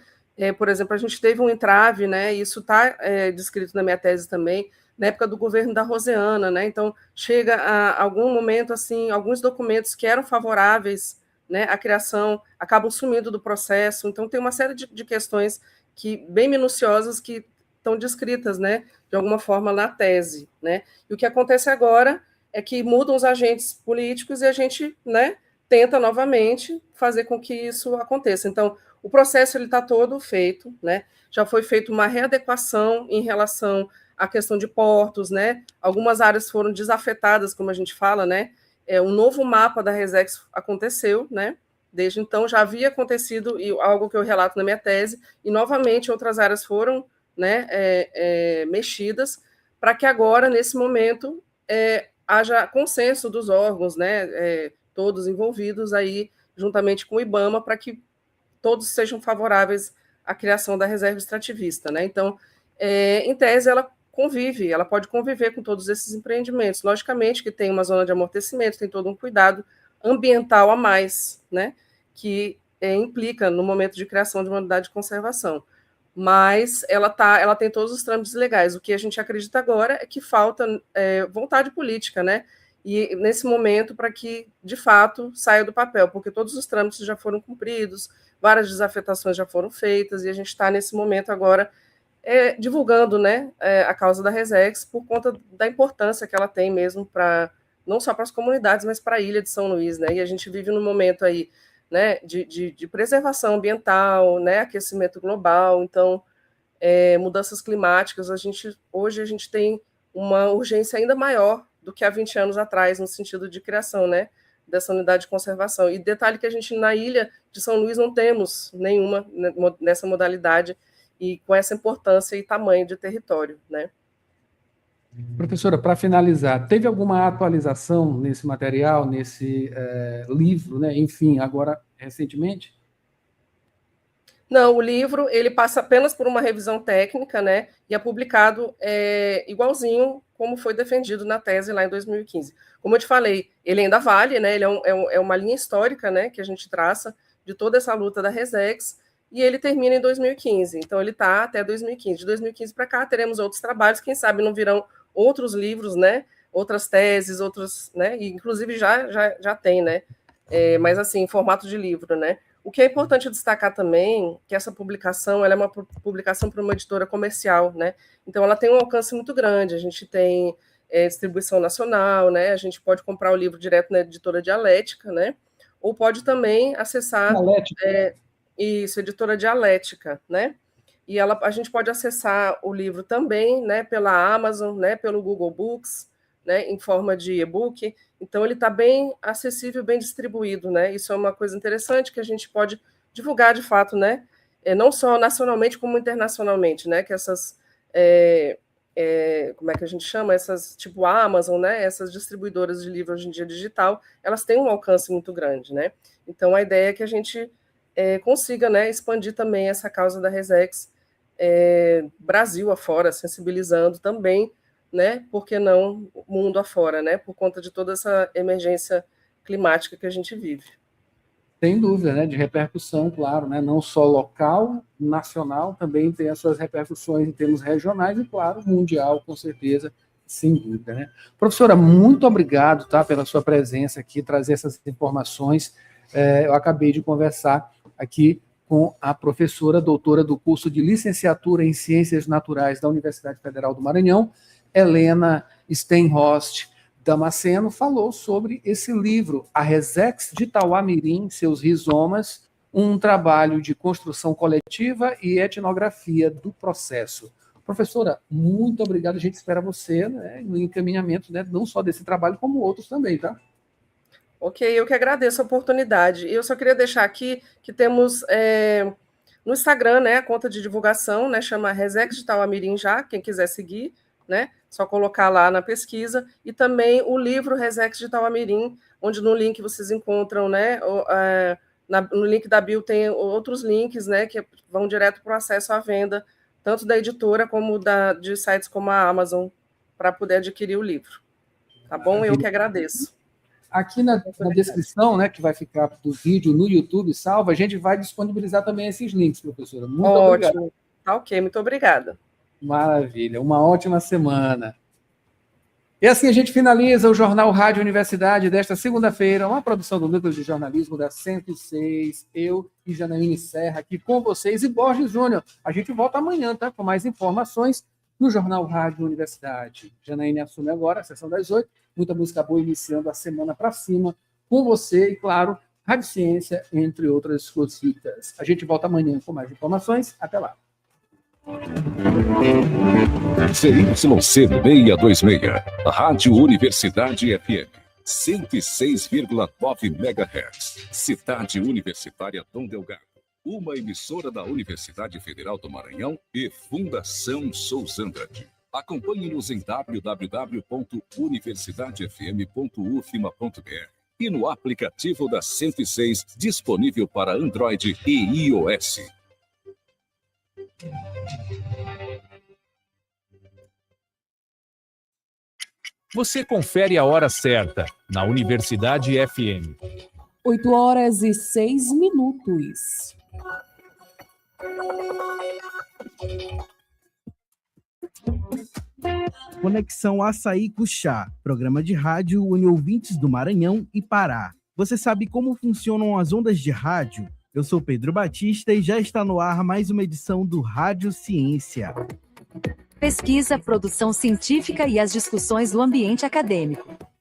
J: Por exemplo, a gente teve um entrave, né? E isso está descrito na minha tese também, na época do governo da Rosiana, né? Então, chega a algum momento, assim, alguns documentos que eram favoráveis, né, à criação, acabam sumindo do processo. Então, tem uma série de questões bem minuciosas que estão descritas, né, de alguma forma na tese, né? E o que acontece agora é que mudam os agentes políticos e a gente, né, tenta novamente fazer com que isso aconteça. Então, o processo ele está todo feito, né? Já foi feita uma readequação em relação à questão de portos, né? Algumas áreas foram desafetadas, como a gente fala, né? Um novo mapa da Resex aconteceu, né? Desde então já havia acontecido algo que eu relato na minha tese, e novamente outras áreas foram, né, mexidas, para que agora, nesse momento, haja consenso dos órgãos, né, todos envolvidos aí, juntamente com o IBAMA, para que todos sejam favoráveis à criação da reserva extrativista, né? Então, em tese, ela pode conviver com todos esses empreendimentos. Logicamente que tem uma zona de amortecimento, tem todo um cuidado ambiental a mais, né, que implica no momento de criação de uma unidade de conservação. mas ela tem todos os trâmites legais. O que a gente acredita agora é que falta vontade política, né? E nesse momento, para que, de fato, saia do papel, porque todos os trâmites já foram cumpridos, várias desafetações já foram feitas, e a gente está, nesse momento, agora divulgando, né, a causa da Resex, por conta da importância que ela tem mesmo, não só para as comunidades, mas para a ilha de São Luís, né? E a gente vive num momento aí, né, de preservação ambiental, né, aquecimento global, então, mudanças climáticas, hoje a gente tem uma urgência ainda maior do que há 20 anos atrás, no sentido de criação, né, dessa unidade de conservação. E detalhe que a gente, na ilha de São Luís, não temos nenhuma nessa modalidade e com essa importância e tamanho de território, né.
A: Professora, para finalizar, teve alguma atualização nesse material, nesse livro, né? Enfim, agora, recentemente?
J: Não, o livro ele passa apenas por uma revisão técnica, né? E é publicado igualzinho como foi defendido na tese lá em 2015. Como eu te falei, ele ainda vale, né? Ele é uma linha histórica, né? Que a gente traça de toda essa luta da Resex, e ele termina em 2015. Então ele está até 2015. De 2015 para cá teremos outros trabalhos, quem sabe não virão outros livros, né? Outras teses, outros, né? E inclusive já tem, né? Mas assim, em formato de livro, né? O que é importante destacar também que essa publicação ela é uma publicação para uma editora comercial, né? Então ela tem um alcance muito grande. A gente tem distribuição nacional, né? A gente pode comprar o livro direto na editora Dialética, né? Ou pode também acessar editora Dialética, né? E a gente pode acessar o livro também, né? Pela Amazon, né? Pelo Google Books, né? Em forma de e-book. Então, ele está bem acessível, bem distribuído, né? Isso é uma coisa interessante que a gente pode divulgar, de fato, né? Não só nacionalmente, como internacionalmente, né? Que essas, como é que a gente chama? Essas, tipo a Amazon, né? Essas distribuidoras de livro hoje em dia digital, elas têm um alcance muito grande, né? Então, a ideia é que a gente consiga, né? Expandir também essa causa da Resex Brasil afora, sensibilizando também, né? Por que não mundo afora, né? Por conta de toda essa emergência climática que a gente vive.
A: Sem dúvida, né? De repercussão, claro, né? Não só local, nacional, também tem as suas repercussões em termos regionais e, claro, mundial, com certeza, sem dúvida, né? Professora, muito obrigado, tá? Pela sua presença aqui, trazer essas informações. Eu acabei de conversar aqui com a professora doutora do curso de Licenciatura em Ciências Naturais da Universidade Federal do Maranhão, Helena Steinhorst Damasceno, falou sobre esse livro, A Resex de Tauá-mirim, Seus Rizomas, um trabalho de construção coletiva e etnografia do processo. Professora, muito obrigado, a gente espera você, né, no encaminhamento, né, não só desse trabalho, como outros também, tá?
J: Ok, eu que agradeço a oportunidade. Eu só queria deixar aqui que temos no Instagram, né, a conta de divulgação, né, chama Resex de Tauá-mirim já, quem quiser seguir, né, só colocar lá na pesquisa, e também o livro Resex de Tauá-mirim, onde no link vocês encontram, né, no link da bio tem outros links, né, que vão direto para o acesso à venda, tanto da editora como de sites como a Amazon, para poder adquirir o livro. Tá bom? Eu que agradeço.
A: Aqui na descrição, né, que vai ficar do vídeo no YouTube, salvo, a gente vai disponibilizar também esses links, professora. Muito obrigado.
J: Ótimo. Tá ok, muito obrigada.
A: Maravilha, uma ótima semana. E assim a gente finaliza o Jornal Rádio Universidade desta segunda-feira, uma produção do Núcleo de Jornalismo da 106, eu e Janaíne Serra aqui com vocês e Borges Júnior. A gente volta amanhã, tá? Com mais informações no Jornal Rádio Universidade. Janaíne assume agora a sessão das 8, muita música boa iniciando a semana para cima com você e, claro, Rádio Ciência, entre outras cositas. A gente volta amanhã com mais informações. Até lá.
B: ZYC 626, Rádio Universidade FM, 106,9 MHz, Cidade Universitária Dom Delgado, uma emissora da Universidade Federal do Maranhão e Fundação Souza Andrade. Acompanhe-nos em www.universidadefm.ufma.br e no aplicativo da 106, disponível para Android e iOS. Você confere a hora certa na Universidade FM.
K: 8h06. Conexão Açaí Cuxá, programa de rádio une ouvintes do Maranhão e Pará. Você sabe como funcionam as ondas de rádio? Eu sou Pedro Batista e já está no ar mais uma edição do Rádio Ciência.
L: Pesquisa, produção científica e as discussões do ambiente acadêmico.